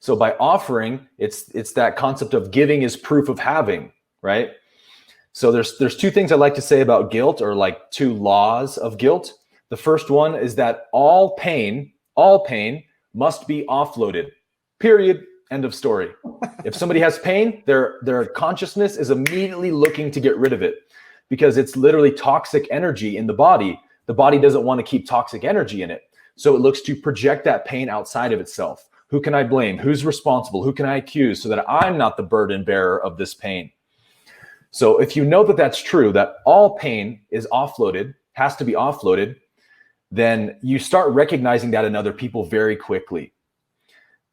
So by offering, it's that concept of giving is proof of having, right? So there's two things I'd like to say about guilt, or like two laws of guilt. The first one is that all pain must be offloaded. Period. End of story. If somebody has pain, their consciousness is immediately looking to get rid of it, because it's literally toxic energy in the body. The body doesn't want to keep toxic energy in it. So it looks to project that pain outside of itself. Who can I blame? Who's responsible? Who can I accuse so that I'm not the burden bearer of this pain? So if you know that that's true, that all pain is offloaded, has to be offloaded, then you start recognizing that in other people very quickly.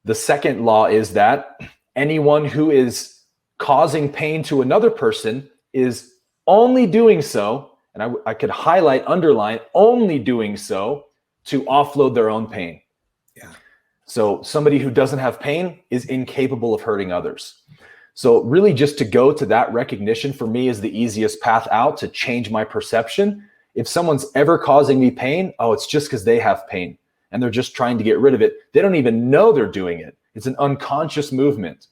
The second law is that anyone who is causing pain to another person is only doing so, and I could highlight, underline, only doing so to offload their own pain. Yeah. So somebody who doesn't have pain is incapable of hurting others. So really just to go to that recognition for me is the easiest path out to change my perception. If someone's ever causing me pain, oh, it's just because they have pain and they're just trying to get rid of it. They don't even know they're doing it. It's an unconscious movement.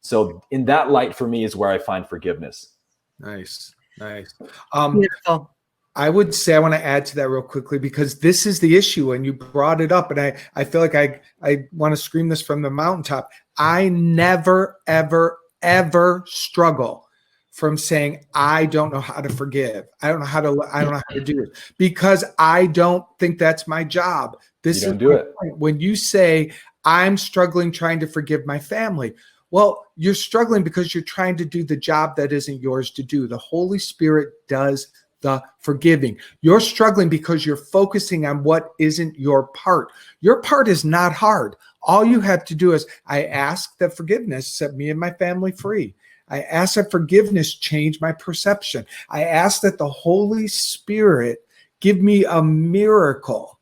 So in that light for me is where I find forgiveness. Nice. Beautiful. I would say I want to add to that real quickly, because this is the issue and you brought it up, and I feel like I want to scream this from the mountaintop. I never, ever, ever struggle from saying, I don't know how to forgive. I don't know how to do it, because I don't think that's my job. This is do it. point. When you say I'm struggling trying to forgive my family, well, you're struggling because you're trying to do the job that isn't yours to do. The Holy Spirit does the forgiving. You're struggling because you're focusing on what isn't your part. Your part is not hard. All you have to do is, I ask that forgiveness set me and my family free. I ask that forgiveness change my perception. I ask that the Holy Spirit give me a miracle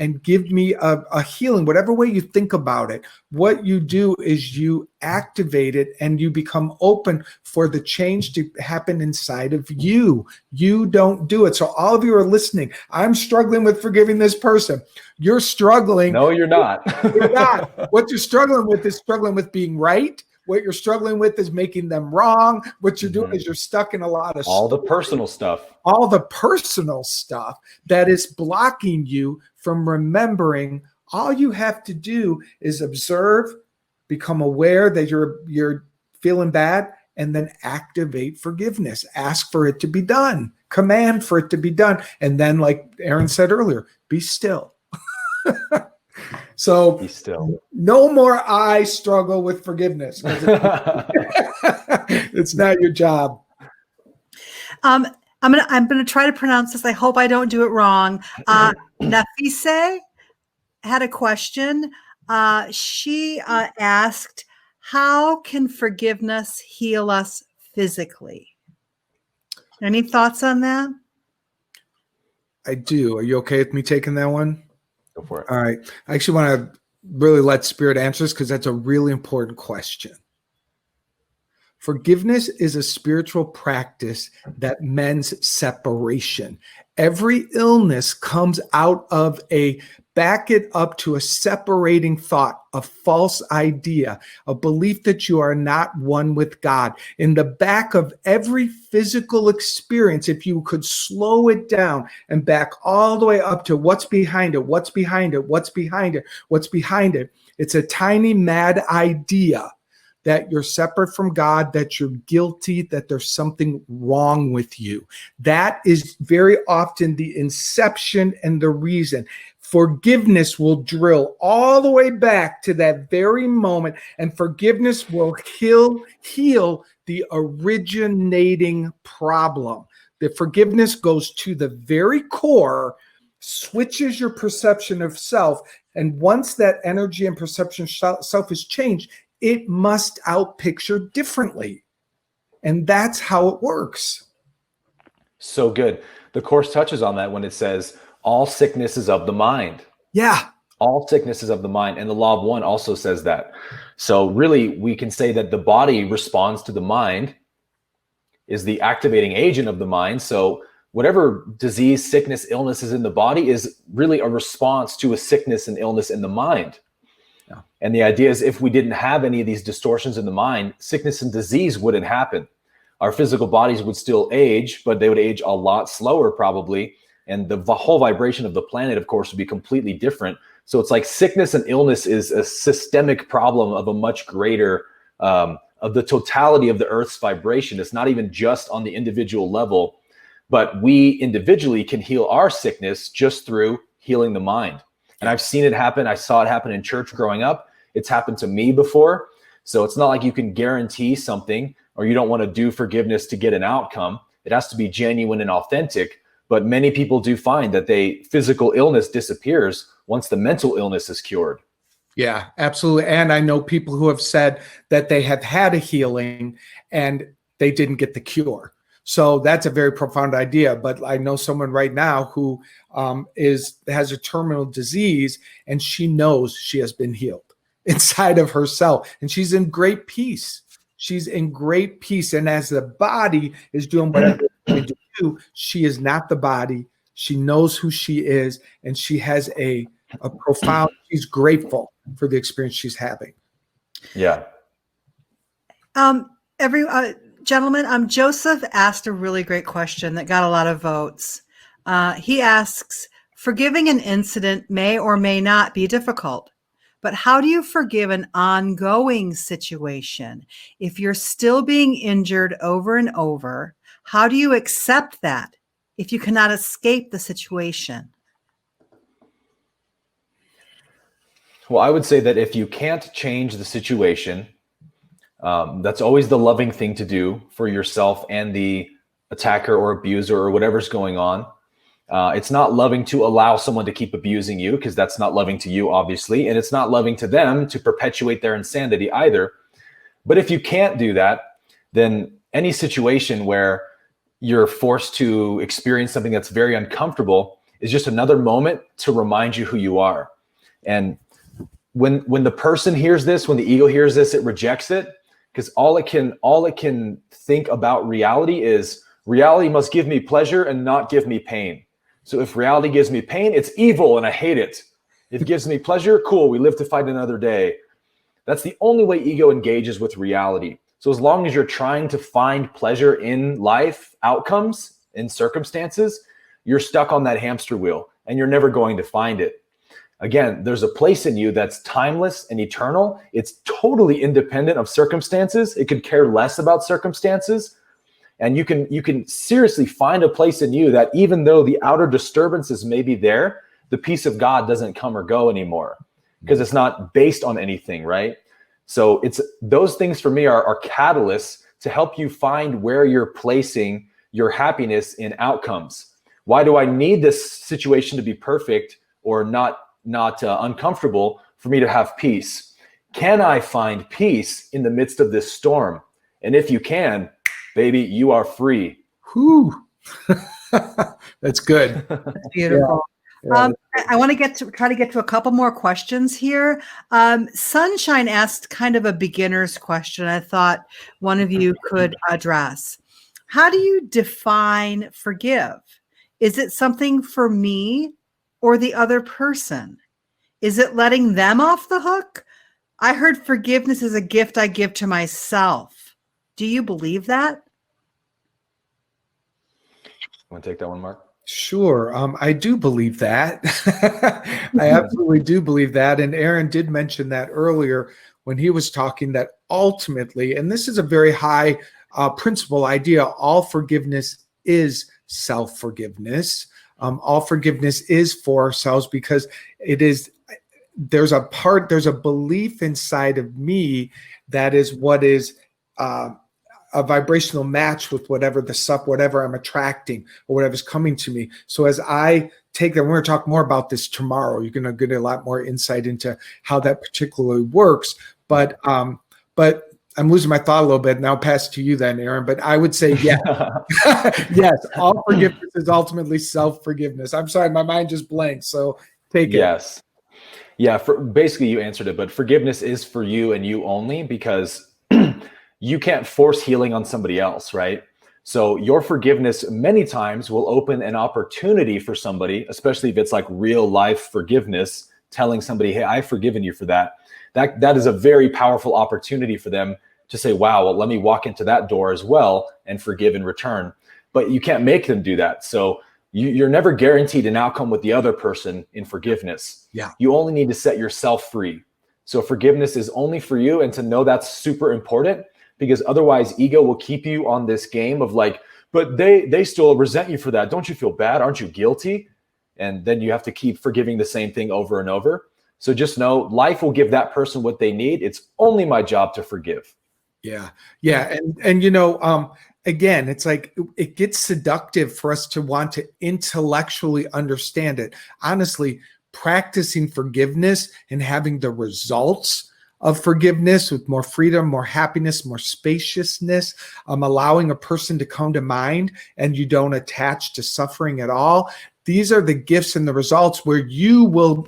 and give me a healing, whatever way you think about it. What you do is you activate it and you become open for the change to happen inside of you. You don't do it. So all of you are listening. I'm struggling with forgiving this person. You're struggling. No, you're not. You're not. What you're struggling with is struggling with being right. What you're struggling with is making them wrong. What you're doing is you're stuck in a lot of all the personal stuff. All the personal stuff that is blocking you from remembering. All you have to do is observe, become aware that you're feeling bad, and then activate forgiveness. Ask for it to be done. Command for it to be done. And then, like Aaron said earlier, be still. So be still. No more I struggle with forgiveness. It's not your job. I'm gonna try to pronounce this. I hope I don't do it wrong. Nafise had a question. She asked, how can forgiveness heal us physically? Any thoughts on that? I do. Are you okay with me taking that one? Go for it. All right. I actually want to really let Spirit answer this, because that's a really important question. Forgiveness is a spiritual practice that mends separation. Every illness comes out of back it up to a separating thought, a false idea, a belief that you are not one with God. In the back of every physical experience, if you could slow it down and back all the way up to what's behind it, what's behind it, what's behind it, what's behind it, it's a tiny mad idea that you're separate from God, that you're guilty, that there's something wrong with you. That is very often the inception and the reason. Forgiveness will drill all the way back to that very moment, and forgiveness will heal the originating problem. The forgiveness goes to the very core, switches your perception of self, and once that energy and perception of self is changed, it must outpicture differently. And that's how it works. So good. The Course touches on that when it says, all sickness is of the mind. Yeah. All sickness is of the mind. And the Law of One also says that. So really, we can say that the body responds to the mind, is the activating agent of the mind. So whatever disease, sickness, illness is in the body is really a response to a sickness and illness in the mind. Yeah. And the idea is, if we didn't have any of these distortions in the mind, sickness and disease wouldn't happen. Our physical bodies would still age, but they would age a lot slower probably. And the whole vibration of the planet, of course, would be completely different. So it's like sickness and illness is a systemic problem of a much greater, of the totality of the Earth's vibration. It's not even just on the individual level, but we individually can heal our sickness just through healing the mind. And I've seen it happen. I saw it happen in church growing up. It's happened to me before. So it's not like you can guarantee something, or you don't want to do forgiveness to get an outcome. It has to be genuine and authentic. But many people do find that physical illness disappears once the mental illness is cured. Yeah, absolutely. And I know people who have said that they have had a healing and they didn't get the cure. So that's a very profound idea. But I know someone right now who has a terminal disease, and she knows she has been healed inside of herself, and she's in great peace. She's in great peace. And as the body is doing whatever it do, she is not the body. She knows who she is, and she has a profound, she's grateful for the experience she's having. Yeah. Gentlemen, Joseph asked a really great question that got a lot of votes. He asks, forgiving an incident may or may not be difficult, but how do you forgive an ongoing situation? If you're still being injured over and over, how do you accept that if you cannot escape the situation? Well, I would say that if you can't change the situation, that's always the loving thing to do for yourself and the attacker or abuser or whatever's going on. It's not loving to allow someone to keep abusing you, because that's not loving to you, obviously. And it's not loving to them to perpetuate their insanity either. But if you can't do that, then any situation where you're forced to experience something that's very uncomfortable is just another moment to remind you who you are. And when the person hears this, when the ego hears this, it rejects it, because all it can think about reality is, reality must give me pleasure and not give me pain. So if reality gives me pain, it's evil and I hate it. If it gives me pleasure, cool, we live to fight another day. That's the only way ego engages with reality. So as long as you're trying to find pleasure in life, outcomes, in circumstances, you're stuck on that hamster wheel and you're never going to find it. Again, there's a place in you that's timeless and eternal. It's totally independent of circumstances. It could care less about circumstances. And you can seriously find a place in you that, even though the outer disturbances may be there, the peace of God doesn't come or go anymore, because it's not based on anything, right? So it's those things for me are catalysts to help you find where you're placing your happiness in outcomes. Why do I need this situation to be perfect or not uncomfortable for me to have peace? Can I find peace in the midst of this storm? And if you can, baby, you are free. Whew. That's good. That's beautiful. Yeah. I want to try to get to a couple more questions here. Sunshine asked kind of a beginner's question I thought one of you could address. How do you define forgive? Is it something for me or the other person? Is it letting them off the hook? I heard forgiveness is a gift I give to myself. Do you believe that? Want to take that one, Mark? Sure. I do believe that. I absolutely do believe that. And Aaron did mention that earlier when he was talking, that ultimately, and this is a very high principle idea, all forgiveness is self-forgiveness. All forgiveness is for ourselves, because there's a belief inside of me that is what is a vibrational match with whatever I'm attracting or whatever's coming to me. So as I take that, we're going to talk more about this tomorrow. You're going to get a lot more insight into how that particularly works. But I'm losing my thought a little bit, and I'll pass it to you then, Aaron. But I would say, yes, yes, all forgiveness is ultimately self-forgiveness. I'm sorry, my mind just blanked. So take it. Yes. Yeah, basically you answered it, but forgiveness is for you and you only, because you can't force healing on somebody else, right? So your forgiveness many times will open an opportunity for somebody, especially if it's like real life forgiveness, telling somebody, hey, I've forgiven you for that. That is a very powerful opportunity for them to say, wow, well, let me walk into that door as well and forgive in return. But you can't make them do that. So you're never guaranteed an outcome with the other person in forgiveness. Yeah. You only need to set yourself free. So forgiveness is only for you, and to know that's super important, because otherwise ego will keep you on this game of like, but they still resent you for that. Don't you feel bad? Aren't you guilty? And then you have to keep forgiving the same thing over and over. So just know life will give that person what they need. It's only my job to forgive. Yeah. Yeah. And again, it's like it gets seductive for us to want to intellectually understand it. Honestly, practicing forgiveness and having the results of forgiveness with more freedom, more happiness, more spaciousness, allowing a person to come to mind, and you don't attach to suffering at all. These are the gifts and the results where you will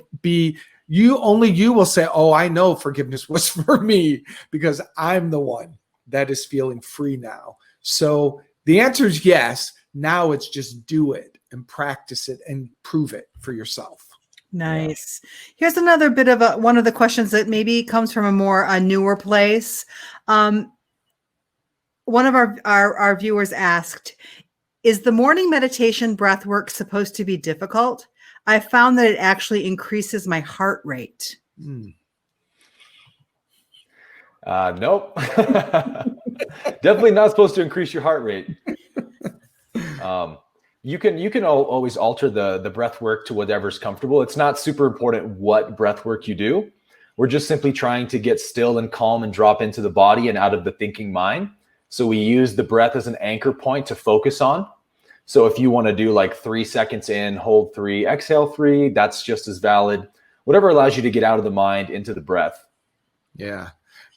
say, oh, I know forgiveness was for me, because I'm the one that is feeling free now. So the answer is yes. Now it's just do it and practice it and prove it for yourself. Nice. Here's another bit of one of the questions that maybe comes from a newer place. One of our viewers asked, is the morning meditation breath work supposed to be difficult? I found that it actually increases my heart rate. Nope. Definitely not supposed to increase your heart rate. You can always alter the breath work to whatever's comfortable. It's not super important what breath work you do. We're just simply trying to get still and calm and drop into the body and out of the thinking mind. So we use the breath as an anchor point to focus on. So if you want to do like 3 seconds in, hold 3, exhale 3, that's just as valid. Whatever allows you to get out of the mind into the breath. Yeah.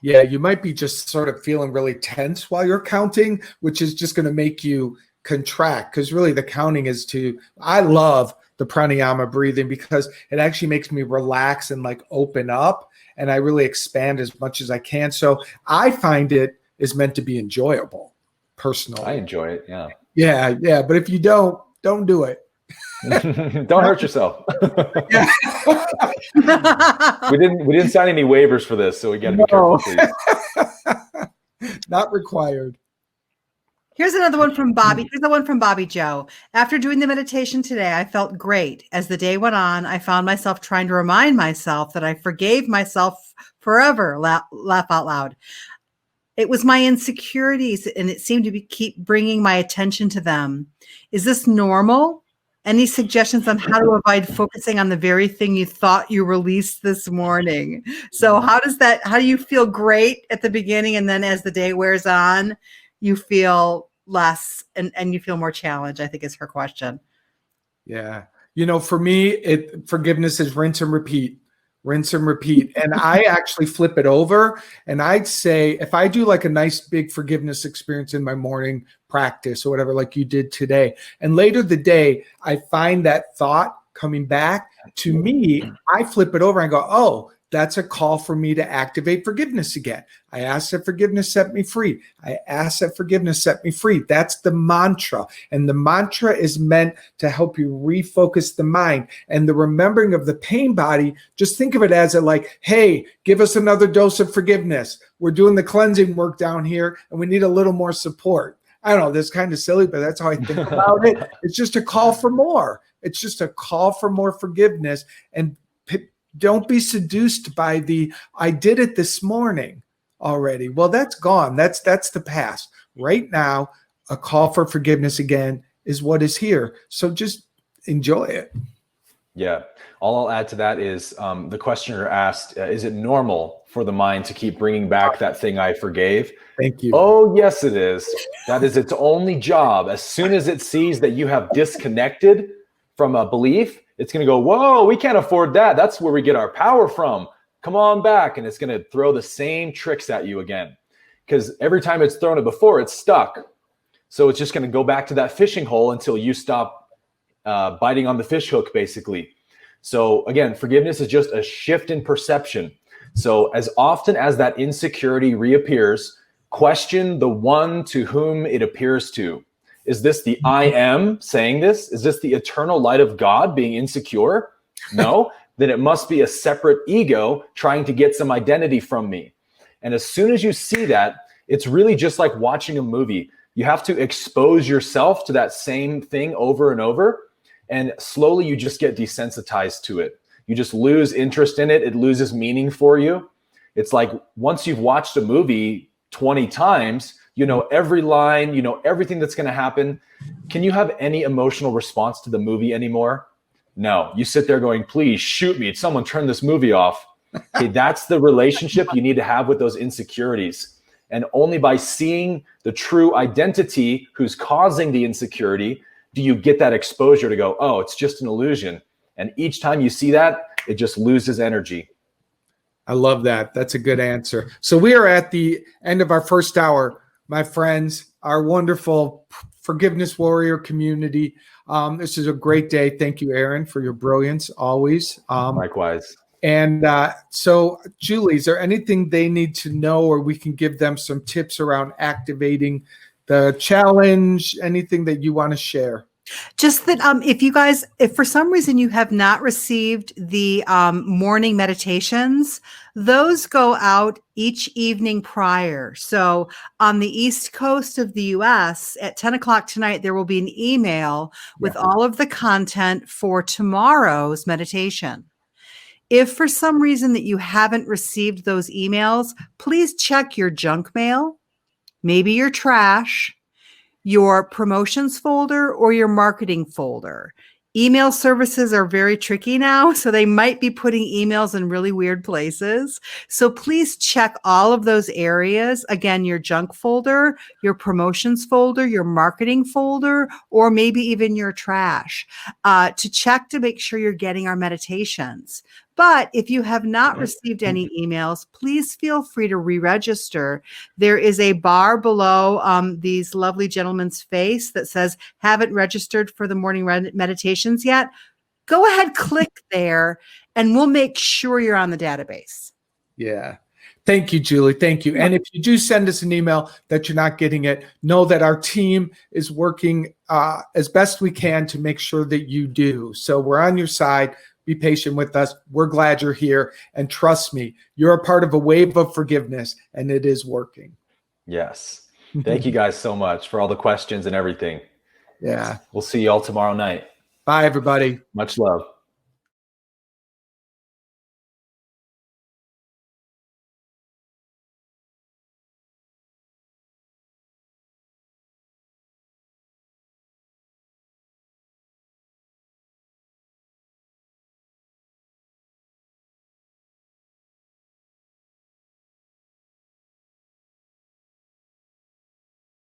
Yeah. You might be just sort of feeling really tense while you're counting, which is just going to make you contract, because really the counting is I love the pranayama breathing because it actually makes me relax and like open up, and I really expand as much as I can. So I find it is meant to be enjoyable personally. I enjoy it. Yeah. Yeah. Yeah. But if you don't do it. Don't hurt yourself. We didn't sign any waivers for this, so we got to be careful, please. Not required. Here's another one from Bobby. Here's the one from Bobby Joe. After doing the meditation today, I felt great. As the day went on, I found myself trying to remind myself that I forgave myself forever. Laugh out loud. It was my insecurities, and it seemed to keep bringing my attention to them. Is this normal? Any suggestions on how to avoid focusing on the very thing you thought you released this morning? So how do you feel great at the beginning, and then as the day wears on, you feel less and you feel more challenged, I think is her question. Yeah. For me, forgiveness is rinse and repeat. And I actually flip it over, and I'd say if I do like a nice big forgiveness experience in my morning practice or whatever, like you did today, and later the day, I find that thought coming back to me, I flip it over and go, oh, that's a call for me to activate forgiveness again. I ask that forgiveness set me free. I ask that forgiveness set me free. That's the mantra. And the mantra is meant to help you refocus the mind. And the remembering of the pain body, just think of it as hey, give us another dose of forgiveness. We're doing the cleansing work down here and we need a little more support. I don't know, that's kind of silly, but that's how I think about it. It's just a call for more. It's just a call for more forgiveness. And don't be seduced by I did it this morning already. Well, that's gone. That's the past. Right now, a call for forgiveness again is what is here. So just enjoy it. Yeah. All I'll add to that is the questioner asked, is it normal for the mind to keep bringing back that thing I forgave? Thank you. Oh, yes, it is. That is its only job. As soon as it sees that you have disconnected from a belief, it's going to go, whoa, we can't afford that. That's where we get our power from. Come on back. And it's going to throw the same tricks at you again. Because every time it's thrown it before, it's stuck. So it's just going to go back to that fishing hole until you stop biting on the fish hook, basically. So again, forgiveness is just a shift in perception. So as often as that insecurity reappears, question the one to whom it appears to. Is this the I am saying this? Is this the eternal light of God being insecure? No, then it must be a separate ego trying to get some identity from me. And as soon as you see that, it's really just like watching a movie. You have to expose yourself to that same thing over and over. And slowly you just get desensitized to it. You just lose interest in it. It loses meaning for you. It's like once you've watched a movie 20 times, you know every line, you know everything that's going to happen. Can you have any emotional response to the movie anymore? No. You sit there going, please shoot me. Someone turn this movie off. Okay, that's the relationship you need to have with those insecurities. And only by seeing the true identity who's causing the insecurity do you get that exposure to go, oh, it's just an illusion. And each time you see that, it just loses energy. I love that. That's a good answer. So we are at the end of our first hour, my friends, our wonderful Forgiveness Warrior community. This is a great day. Thank you, Aaron, for your brilliance always. Likewise. And so, Julie, is there anything they need to know, or we can give them some tips around activating the challenge? Anything that you want to share? Just that if for some reason you have not received the morning meditations, those go out each evening prior. So on the East Coast of the US at 10 o'clock tonight, there will be an email with all of the content for tomorrow's meditation. If for some reason that you haven't received those emails, please check your junk mail, maybe your trash, your promotions folder, or your marketing folder. Email services are very tricky now, so they might be putting emails in really weird places. So please check all of those areas. Again, your junk folder, your promotions folder, your marketing folder, or maybe even your trash, to check to make sure you're getting our meditations. But if you have not received any emails, please feel free to re-register. There is a bar below these lovely gentlemen's face that says, haven't registered for the morning meditations yet. Go ahead, click there, and we'll make sure you're on the database. Yeah. Thank you, Julie. Thank you. And if you do send us an email that you're not getting it, know that our team is working as best we can to make sure that you do. So we're on your side. Be patient with us. We're glad you're here. And trust me, you're a part of a wave of forgiveness, and it is working. Yes. Thank you guys so much for all the questions and everything. Yeah. We'll see you all tomorrow night. Bye, everybody. Much love.